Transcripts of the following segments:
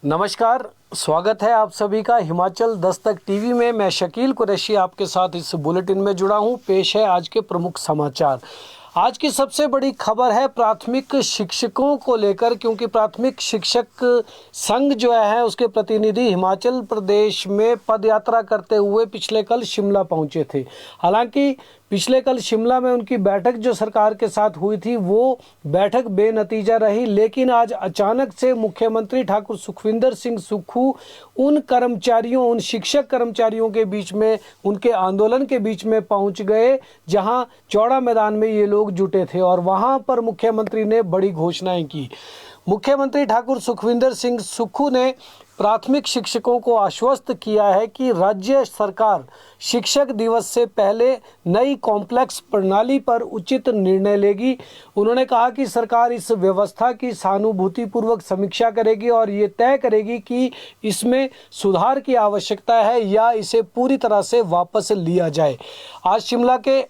नमस्कार, स्वागत है आप सभी का हिमाचल दस्तक टीवी में। मैं शकील कुरैशी आपके साथ इस बुलेटिन में जुड़ा हूं। पेश है आज के प्रमुख समाचार। आज की सबसे बड़ी खबर है प्राथमिक शिक्षकों को लेकर, क्योंकि प्राथमिक शिक्षक संघ जो है उसके प्रतिनिधि हिमाचल प्रदेश में पदयात्रा करते हुए पिछले कल शिमला पहुंचे थे। हालांकि पिछले कल शिमला में उनकी बैठक जो सरकार के साथ हुई थी वो बैठक बेनतीजा रही, लेकिन आज अचानक से मुख्यमंत्री ठाकुर सुखविंदर सिंह सुक्खू उन शिक्षक कर्मचारियों के बीच में, उनके आंदोलन के बीच में पहुंच गए जहां चौड़ा मैदान में ये लोग जुटे थे और वहां पर मुख्यमंत्री ने बड़ी घोषणाएं की। मुख्यमंत्री ठाकुर सुखविंदर सिंह सुक्खू ने प्राथमिक शिक्षकों को आश्वस्त किया है कि राज्य सरकार शिक्षक दिवस से पहले नई कॉम्प्लेक्स प्रणाली पर उचित निर्णय लेगी। उन्होंने कहा कि सरकार इस व्यवस्था की सहानुभूतिपूर्वक समीक्षा करेगी और ये तय करेगी कि इसमें सुधार की आवश्यकता है या इसे पूरी तरह से वापस लिया जाए। आज शिमला के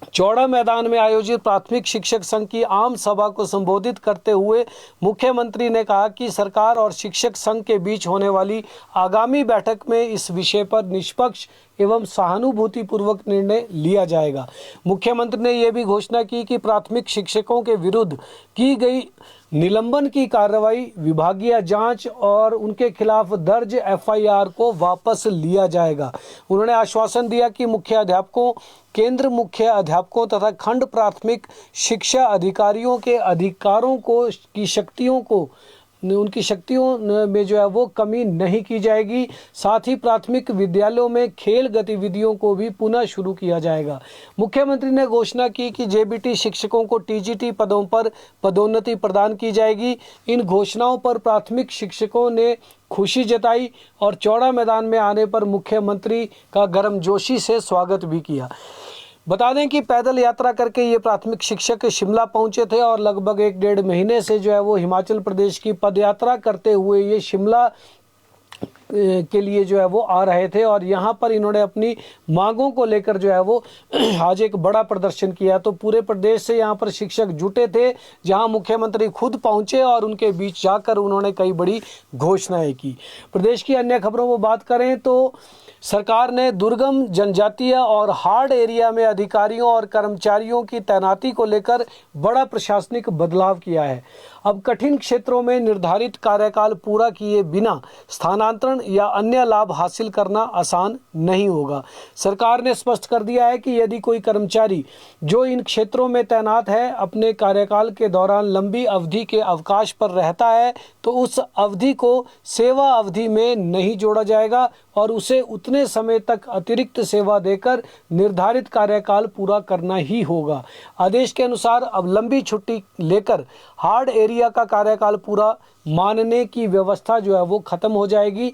चौड़ा मैदान में आयोजित प्राथमिक शिक्षक संघ की आम सभा को संबोधित करते हुए मुख्यमंत्री ने कहा कि सरकार और शिक्षक संघ के बीच होने वाली आगामी बैठक में इस विषय पर निष्पक्ष एवं सहानुभूतिपूर्वक निर्णय लिया जाएगा। मुख्यमंत्री ने यह भी घोषणा की कि प्राथमिक शिक्षकों के विरुद्ध की गई निलंबन की कार्रवाई, विभागीय जांच और उनके खिलाफ दर्ज एफआईआर को वापस लिया जाएगा। उन्होंने आश्वासन दिया कि मुख्य अध्यापकों, केंद्र मुख्य अध्यापकों तथा खंड प्राथमिक शिक्षा अधिकारियों के अधिकारों को उनकी शक्तियों में जो है वो कमी नहीं की जाएगी। साथ ही प्राथमिक विद्यालयों में खेल गतिविधियों को भी पुनः शुरू किया जाएगा। मुख्यमंत्री ने घोषणा की कि जेबीटी शिक्षकों को टीजीटी पदों पर पदोन्नति प्रदान की जाएगी। इन घोषणाओं पर प्राथमिक शिक्षकों ने खुशी जताई और चौड़ा मैदान में आने पर मुख्यमंत्री का गर्मजोशी से स्वागत भी किया। बता दें कि पैदल यात्रा करके ये प्राथमिक शिक्षक शिमला पहुंचे थे और लगभग 1-1.5 महीने से जो है वो हिमाचल प्रदेश की पदयात्रा करते हुए ये शिमला के लिए जो है वो आ रहे थे और यहाँ पर इन्होंने अपनी मांगों को लेकर जो है वो आज एक बड़ा प्रदर्शन किया। तो पूरे प्रदेश से यहाँ पर शिक्षक जुटे थे, जहाँ मुख्यमंत्री खुद पहुँचे और उनके बीच जाकर उन्होंने कई बड़ी घोषणाएं की। प्रदेश की अन्य खबरों को बात करें तो सरकार ने दुर्गम, जनजातीय और हार्ड एरिया में अधिकारियों और कर्मचारियों की तैनाती को लेकर बड़ा प्रशासनिक बदलाव किया है। अब कठिन क्षेत्रों में निर्धारित कार्यकाल पूरा किए बिना स्थानांतरण या अन्य लाभ हासिल करना आसान नहीं होगा। सरकार ने स्पष्ट कर दिया है कि यदि कोई कर्मचारी जो इन क्षेत्रों में तैनात है अपने कार्यकाल के दौरान लंबी अवधि के अवकाश पर रहता है तो उस अवधि को सेवा अवधि में नहीं जोड़ा जाएगा और उसे उतने समय तक अतिरिक्त सेवा देकर निर्धारित कार्यकाल पूरा करना ही होगा। आदेश के अनुसार अब लंबी छुट्टी लेकर हार्ड एरिया का कार्यकाल पूरा मानने की व्यवस्था जो है वो खत्म हो जाएगी।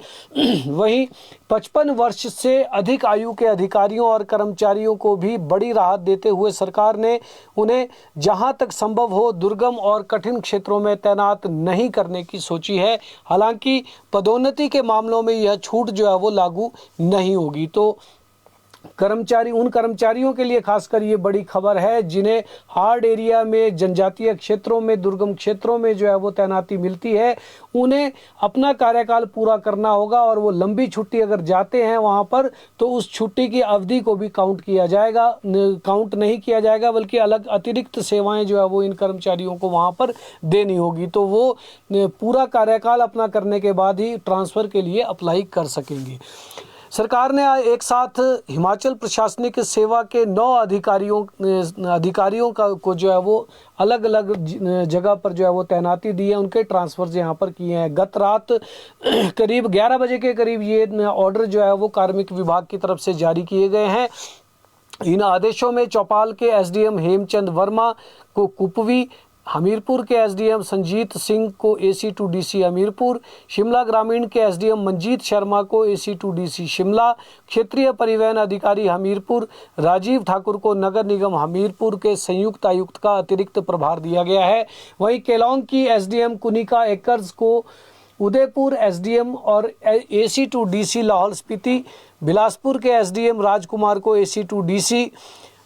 वहीं 55 वर्ष से अधिक आयु के अधिकारियों और कर्मचारियों को भी बड़ी राहत देते हुए सरकार ने उन्हें जहां तक संभव हो दुर्गम और कठिन क्षेत्रों में तैनात नहीं करने की सोची है। हालांकि पदोन्नति के मामलों में यह छूट जो है वो लागू नहीं होगी। तो उन कर्मचारियों के लिए खासकर ये बड़ी खबर है जिन्हें हार्ड एरिया में, जनजातीय क्षेत्रों में, दुर्गम क्षेत्रों में जो है वो तैनाती मिलती है, उन्हें अपना कार्यकाल पूरा करना होगा और वो लंबी छुट्टी अगर जाते हैं वहाँ पर तो उस छुट्टी की अवधि को भी काउंट नहीं किया जाएगा, बल्कि अलग अतिरिक्त सेवाएं जो है वो इन कर्मचारियों को वहाँ पर देनी होगी। तो वो पूरा कार्यकाल अपना करने के बाद ही ट्रांसफ़र के लिए अप्लाई कर सकेंगे। सरकार ने एक साथ हिमाचल प्रशासनिक सेवा के 9 अधिकारियों को जो है वो अलग अलग जगह पर जो है वो तैनाती दी है, उनके ट्रांसफर्स यहाँ पर किए हैं। गत रात करीब 11 बजे के करीब ये ऑर्डर जो है वो कार्मिक विभाग की तरफ से जारी किए गए हैं। इन आदेशों में चौपाल के एसडीएम हेमचंद वर्मा को कुपवी, हमीरपुर के एसडीएम संजीत सिंह को AC to DC Hamirpur, Shimla ग्रामीण के एसडीएम मंजीत शर्मा को एसी टू डीसी शिमला, क्षेत्रीय परिवहन अधिकारी हमीरपुर राजीव ठाकुर को नगर निगम हमीरपुर के संयुक्त आयुक्त का अतिरिक्त प्रभार दिया गया है। वहीं केलोंग की एसडीएम कुनिका एकर्स को उदयपुर एसडीएम और AC to DC Lahaul Spiti, Bilaspur के एसडीएम राजकुमार को एसी टू डीसी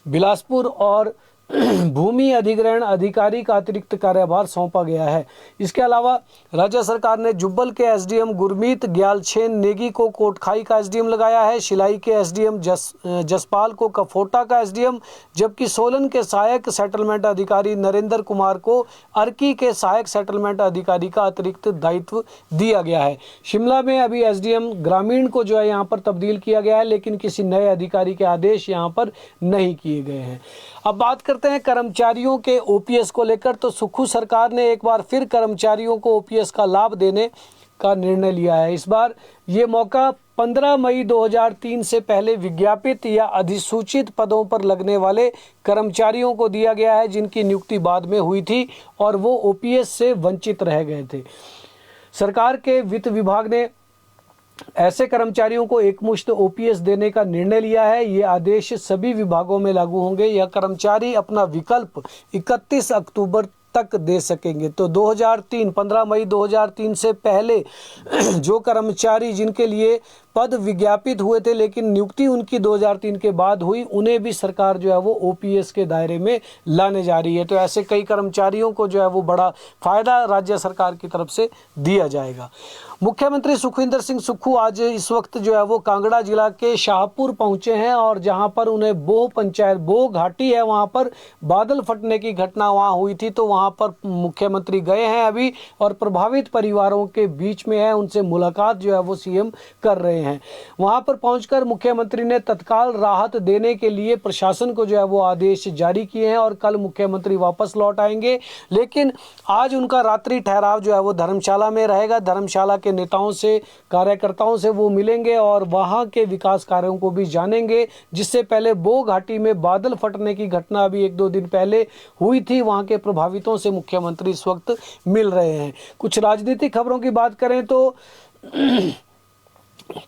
बिलासपुर और भूमि अधिग्रहण अधिकारी का अतिरिक्त कार्यभार सौंपा गया है। इसके अलावा राज्य सरकार ने जुब्बल के एसडीएम गुरमीत ग्यालछेन नेगी को कोटखाई का एसडीएम लगाया है। शिलाई के एसडीएम जसपाल को कफोटा का एसडीएम, जबकि सोलन के सहायक सेटलमेंट अधिकारी नरेंद्र कुमार को अर्की के सहायक सेटलमेंट अधिकारी का अतिरिक्त दायित्व दिया गया है। शिमला में अभी एसडीएम ग्रामीण को जो है यहाँ पर तब्दील किया गया है, लेकिन किसी नए अधिकारी के आदेश यहाँ पर नहीं किए गए हैं। अब बात करते हैं कर्मचारियों के ओपीएस को लेकर। तो सुक्खू सरकार ने एक बार फिर कर्मचारियों को ओपीएस का लाभ देने का निर्णय लिया है। इस बार ये मौका 15 मई 2003 से पहले विज्ञापित या अधिसूचित पदों पर लगने वाले कर्मचारियों को दिया गया है, जिनकी नियुक्ति बाद में हुई थी और वो ओपीएस से वंचित रह गए थे। सरकार के वित्त विभाग ने ऐसे कर्मचारियों को एकमुश्त ओपीएस देने का निर्णय लिया है। ये आदेश सभी विभागों में लागू होंगे। यह कर्मचारी अपना विकल्प 31 अक्टूबर तक दे सकेंगे। तो 15 मई 2003 से पहले जो कर्मचारी जिनके लिए पद विज्ञापित हुए थे लेकिन नियुक्ति उनकी 2003 के बाद हुई, उन्हें भी सरकार जो है वो ओपीएस के दायरे में लाने जा रही है। तो ऐसे कई कर्मचारियों को जो है वो बड़ा फायदा राज्य सरकार की तरफ से दिया जाएगा। मुख्यमंत्री सुखविंदर सिंह सुक्खू आज इस वक्त जो है वो कांगड़ा जिला के शाहपुर पहुंचे हैं और जहां पर उन्हें बोह घाटी है, वहां पर बादल फटने की घटना वहां हुई थी। तो वहां पर मुख्यमंत्री गए हैं अभी और प्रभावित परिवारों के बीच में है, उनसे मुलाकात जो है वो सीएम कर रहे हैं। वहां पर पहुंचकर मुख्यमंत्री ने तत्काल राहत देने के लिए प्रशासन को जो है वो आदेश जारी किए हैं और कल मुख्यमंत्री वापस लौट आएंगे। लेकिन आज उनका रात्रि ठहराव जो है वो धर्मशाला में रहेगा। धर्मशाला के नेताओं से, कार्यकर्ताओं से वो मिलेंगे और वहां के विकास कार्यों को भी जानेंगे। जिससे पहले बोह घाटी में बादल फटने की घटना अभी 1-2 दिन पहले हुई थी, वहां के प्रभावितों से मुख्यमंत्री इस वक्त मिल रहे हैं। कुछ राजनीतिक खबरों की बात करें तो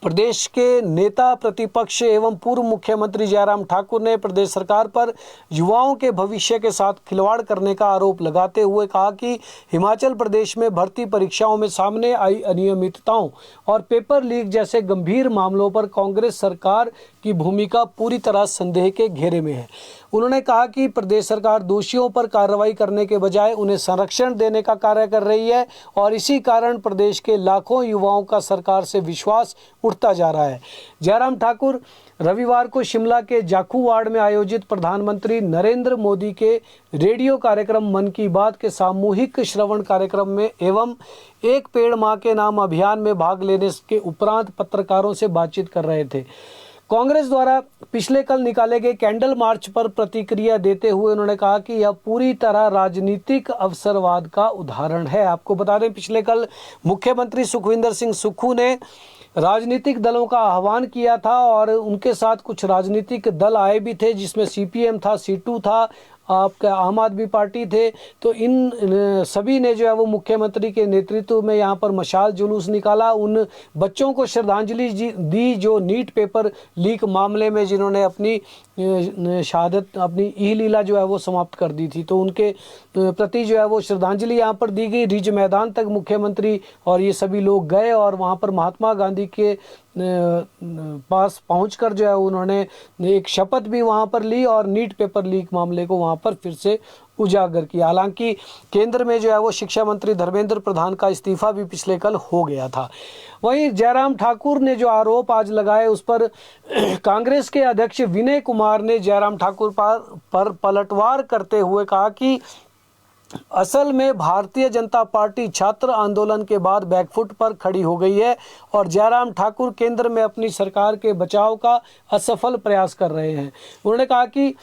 प्रदेश के नेता प्रतिपक्ष एवं पूर्व मुख्यमंत्री जयराम ठाकुर ने प्रदेश सरकार पर युवाओं के भविष्य के साथ खिलवाड़ करने का आरोप लगाते हुए कहा कि हिमाचल प्रदेश में भर्ती परीक्षाओं में सामने आई अनियमितताओं और पेपर लीक जैसे गंभीर मामलों पर कांग्रेस सरकार की भूमिका पूरी तरह संदेह के घेरे में है। उन्होंने कहा कि प्रदेश सरकार दोषियों पर कार्रवाई करने के बजाय उन्हें संरक्षण देने का कार्य कर रही है और इसी कारण प्रदेश के लाखों युवाओं का सरकार से विश्वास उठता जा रहा है। जयराम ठाकुर रविवार को शिमला के जाखू वार्ड में आयोजित प्रधानमंत्री नरेंद्र मोदी के रेडियो कार्यक्रम मन की बात के सामूहिक श्रवण कार्यक्रम में एवं एक पेड़ मां के नाम अभियान में भाग लेने के उपरांत पत्रकारों से बातचीत कर रहे थे। कांग्रेस द्वारा पिछले कल निकाले गए कैंडल मार्च पर प्रतिक्रिया देते हुए उन्होंने कहा कि यह पूरी तरह राजनीतिक अवसरवाद का उदाहरण है। आपको बता दें, पिछले कल मुख्यमंत्री सुखविंदर सिंह सुक्खू ने राजनीतिक दलों का आह्वान किया था और उनके साथ कुछ राजनीतिक दल आए भी थे, जिसमें सीपीएम था, सीटू था, आपका आम आदमी पार्टी थे। तो इन सभी ने जो है वो मुख्यमंत्री के नेतृत्व में यहाँ पर मशाल जुलूस निकाला, उन बच्चों को श्रद्धांजलि दी जो नीट पेपर लीक मामले में जिन्होंने अपनी शहादत, अपनी ई लीला जो है वो समाप्त कर दी थी। तो उनके प्रति जो है वो श्रद्धांजलि यहाँ पर दी गई। रिज मैदान तक मुख्यमंत्री और ये सभी लोग गए और वहाँ पर महात्मा गांधी के पास पहुंचकर जो है उन्होंने एक शपथ भी वहां पर ली और नीट पेपर लीक मामले को वहां पर फिर से उजागर किया। हालांकि केंद्र में जो है वो शिक्षा मंत्री धर्मेंद्र प्रधान का इस्तीफा भी पिछले कल हो गया था। वहीं जयराम ठाकुर ने जो आरोप आज लगाए उस पर कांग्रेस के अध्यक्ष विनय कुमार ने जयराम ठाकुर पर पलटवार करते हुए कहा कि असल में भारतीय जनता पार्टी छात्र आंदोलन के बाद बैकफुट पर खड़ी हो गई है और जयराम ठाकुर केंद्र में अपनी सरकार के बचाव का असफल प्रयास कर रहे हैं। उन्होंने कहा कि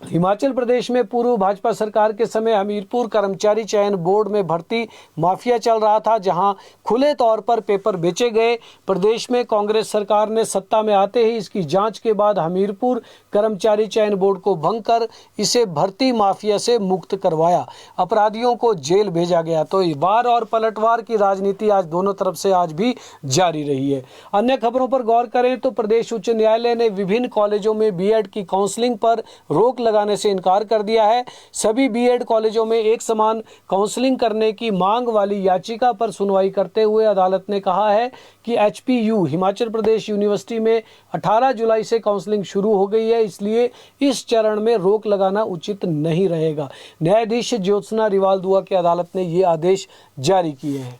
हिमाचल प्रदेश में पूर्व भाजपा सरकार के समय हमीरपुर कर्मचारी चयन बोर्ड में भर्ती माफिया चल रहा था, जहां खुले तौर पर पेपर बेचे गए। प्रदेश में कांग्रेस सरकार ने सत्ता में आते ही इसकी जांच के बाद हमीरपुर कर्मचारी चयन बोर्ड को भंग कर इसे भर्ती माफिया से मुक्त करवाया, अपराधियों को जेल भेजा गया। तो वार और पलटवार की राजनीति आज दोनों तरफ से आज भी जारी रही है। अन्य खबरों पर गौर करें तो प्रदेश उच्च न्यायालय ने विभिन्न कॉलेजों में बीएड की काउंसलिंग पर रोक लगाने से इनकार कर दिया है। सभी बीएड कॉलेजों में एक समान काउंसलिंग करने की मांग वाली याचिका पर सुनवाई करते हुए अदालत ने कहा है कि एचपीयू हिमाचल प्रदेश यूनिवर्सिटी में 18 जुलाई से काउंसलिंग शुरू हो गई है, इसलिए इस चरण में रोक लगाना उचित नहीं रहेगा। न्यायाधीश ज्योत्सना रिवाल दुआ की अदालत ने ये आदेश जारी किए हैं।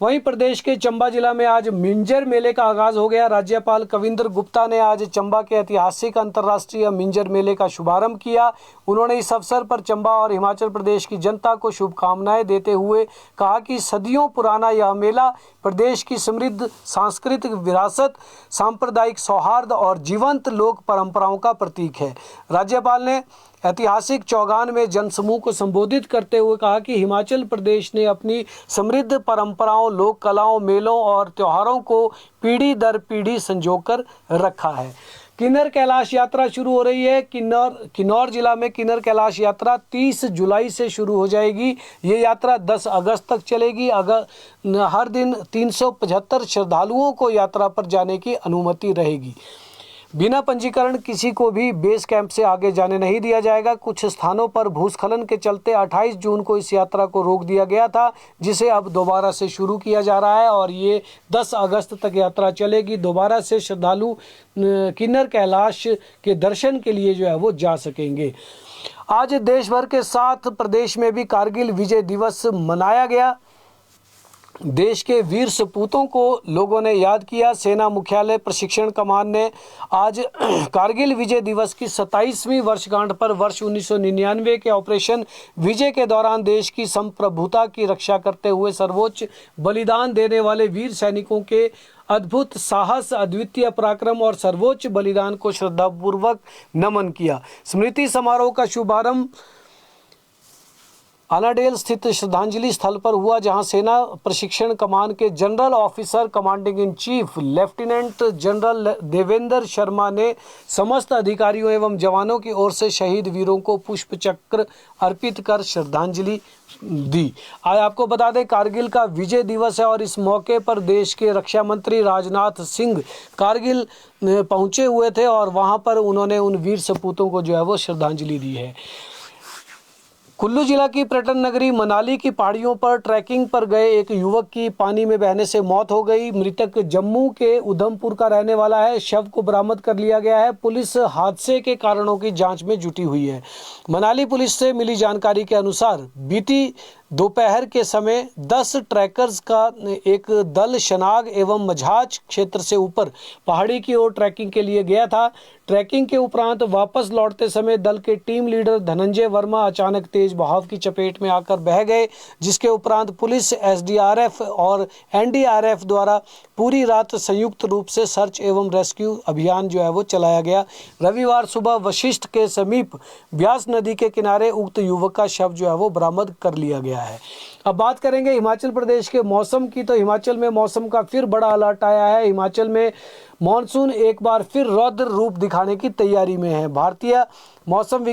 वहीं प्रदेश के चंबा जिला में आज मिंजर मेले का आगाज हो गया। राज्यपाल कविंद्र गुप्ता ने आज चंबा के ऐतिहासिक अंतर्राष्ट्रीय मिंजर मेले का शुभारंभ किया। उन्होंने इस अवसर पर चंबा और हिमाचल प्रदेश की जनता को शुभकामनाएं देते हुए कहा कि सदियों पुराना यह मेला प्रदेश की समृद्ध सांस्कृतिक विरासत, सांप्रदायिक सौहार्द और जीवंत लोक परंपराओं का प्रतीक है। राज्यपाल ने ऐतिहासिक चौगान में जनसमूह को संबोधित करते हुए कहा कि हिमाचल प्रदेश ने अपनी समृद्ध परंपराओं, लोक कलाओं, मेलों और त्योहारों को पीढ़ी दर पीढ़ी संजोकर रखा है। किन्नर कैलाश यात्रा शुरू हो रही है। किन्नौर जिला में किन्नर कैलाश यात्रा 30 जुलाई से शुरू हो जाएगी। ये यात्रा 10 अगस्त तक चलेगी। हर दिन 375 श्रद्धालुओं को यात्रा पर जाने की अनुमति रहेगी। बिना पंजीकरण किसी को भी बेस कैंप से आगे जाने नहीं दिया जाएगा। कुछ स्थानों पर भूस्खलन के चलते 28 जून को इस यात्रा को रोक दिया गया था, जिसे अब दोबारा से शुरू किया जा रहा है और ये 10 अगस्त तक यात्रा चलेगी। दोबारा से श्रद्धालु किन्नर कैलाश के दर्शन के लिए जो है वो जा सकेंगे। आज देश भर के 7 प्रदेश में भी कारगिल विजय दिवस मनाया गया। देश के वीर सपूतों को लोगों ने याद किया। सेना मुख्यालय प्रशिक्षण कमान ने आज कारगिल विजय दिवस की 27वीं वर्षगांठ पर वर्ष 1999 के ऑपरेशन विजय के दौरान देश की संप्रभुता की रक्षा करते हुए सर्वोच्च बलिदान देने वाले वीर सैनिकों के अद्भुत साहस, अद्वितीय पराक्रम और सर्वोच्च बलिदान को श्रद्धापूर्वक नमन किया। स्मृति समारोह का शुभारंभ अनाडेल स्थित श्रद्धांजलि स्थल पर हुआ, जहां सेना प्रशिक्षण कमान के general officer commanding in chief lieutenant general Devendra Sharma ने समस्त अधिकारियों एवं जवानों की ओर से शहीद वीरों को पुष्प चक्र अर्पित कर श्रद्धांजलि दी। आज आपको बता दें कारगिल का विजय दिवस है और इस मौके पर देश के रक्षा मंत्री राजनाथ सिंह कारगिल पहुंचे हुए थे और वहां पर उन्होंने उन वीर सपूतों को जो है वो श्रद्धांजलि दी है। कुल्लू जिला की पर्यटन नगरी मनाली की पहाड़ियों पर ट्रैकिंग पर गए एक युवक की पानी में बहने से मौत हो गई। मृतक जम्मू के उधमपुर का रहने वाला है। शव को बरामद कर लिया गया है। पुलिस हादसे के कारणों की जांच में जुटी हुई है। मनाली पुलिस से मिली जानकारी के अनुसार बीती दोपहर के समय 10 ट्रैकर्स का एक दल शनाग एवं मझाज क्षेत्र से ऊपर पहाड़ी की ओर ट्रैकिंग के लिए गया था। ट्रैकिंग के उपरांत वापस लौटते समय दल के टीम लीडर धनंजय वर्मा अचानक तेज बहाव की चपेट में आकर बह गए, जिसके उपरांत पुलिस, एसडीआरएफ और एनडीआरएफ द्वारा पूरी रात संयुक्त रूप से सर्च एवं रेस्क्यू अभियान जो है वो चलाया गया। रविवार सुबह वशिष्ठ के समीप ब्यास नदी के किनारे उक्त युवक का शव जो है वो बरामद कर लिया गया है। अब बात करेंगे हिमाचल प्रदेश के मौसम की, तो हिमाचल में मौसम का फिर बड़ा अलर्ट आया है। हिमाचल में मॉनसून एक बार फिर रौद्र रूप दिखाने की तैयारी में है। भारतीय मौसम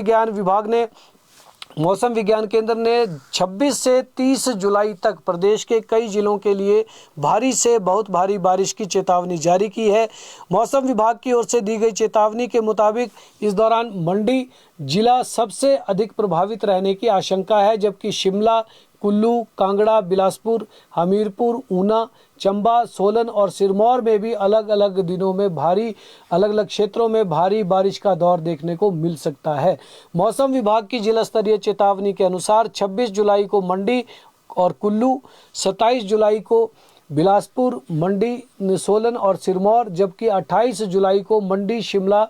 विज्ञान केंद्र ने 26 से 30 जुलाई तक प्रदेश के कई जिलों के लिए भारी से बहुत भारी बारिश की चेतावनी जारी की है। मौसम विभाग की ओर से दी गई चेतावनी के मुताबिक इस दौरान मंडी जिला सबसे अधिक प्रभावित रहने की आशंका है, जबकि शिमला, कुल्लू, कांगड़ा, बिलासपुर, हमीरपुर, ऊना, चंबा, सोलन और सिरमौर में भी अलग अलग दिनों में अलग अलग क्षेत्रों में भारी बारिश का दौर देखने को मिल सकता है। मौसम विभाग की जिला स्तरीय चेतावनी के अनुसार 26 जुलाई को मंडी और कुल्लू, 27 जुलाई को बिलासपुर, मंडी, सोलन और सिरमौर, जबकि 28 जुलाई को मंडी, शिमला,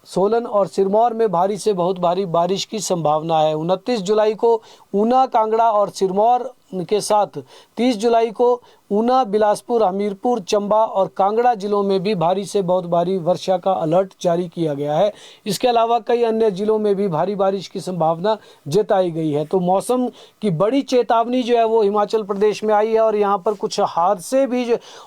सोलन और सिरमौर में भारी से बहुत भारी बारिश की संभावना है। 29 जुलाई को ऊना, कांगड़ा और सिरमौर के साथ 30 जुलाई को ऊना, बिलासपुर, हमीरपुर, चंबा और कांगड़ा जिलों में भी भारी से बहुत भारी वर्षा का अलर्ट जारी किया गया है। इसके अलावा कई अन्य जिलों में भी भारी बारिश की संभावना जताई गई है। तो मौसम की बड़ी चेतावनी जो है वो हिमाचल प्रदेश में आई है और यहाँ पर कुछ हादसे भी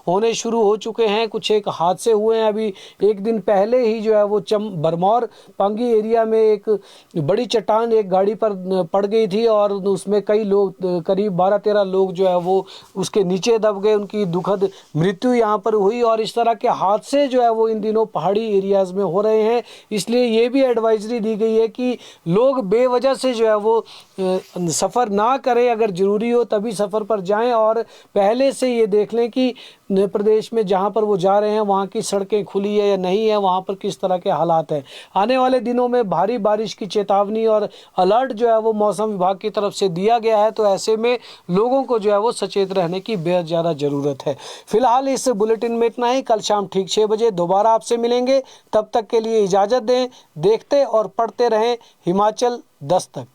होने शुरू हो चुके हैं। कुछ एक हादसे हुए हैं अभी एक दिन पहले ही जो है वो बरमौर पांगी एरिया में एक बड़ी चट्टान एक गाड़ी पर पड़ गई थी और उसमें कई लोग, करीब 12-13 लोग जो है वो उसके नीचे दब दब गए, उनकी दुखद मृत्यु यहाँ पर हुई। और इस तरह के हादसे जो है वो इन दिनों पहाड़ी एरियाज़ में हो रहे हैं। इसलिए ये भी एडवाइजरी दी गई है कि लोग बेवजह से जो है वो सफ़र ना करें, अगर ज़रूरी हो तभी सफ़र पर जाएं और पहले से ये देख लें कि प्रदेश में जहाँ पर वो जा रहे हैं वहाँ की सड़कें खुली है या नहीं है, वहाँ पर किस तरह के हालात हैं। आने वाले दिनों में भारी बारिश की चेतावनी और अलर्ट जो है वो मौसम विभाग की तरफ से दिया गया है, तो ऐसे में लोगों को जो है वो सचेत रहने की बेहद ज़्यादा ज़रूरत है। फिलहाल इस बुलेटिन में इतना ही। कल शाम ठीक 6 बजे दोबारा आपसे मिलेंगे। तब तक के लिए इजाज़त दें। देखते और पढ़ते रहें हिमाचल दस्तक।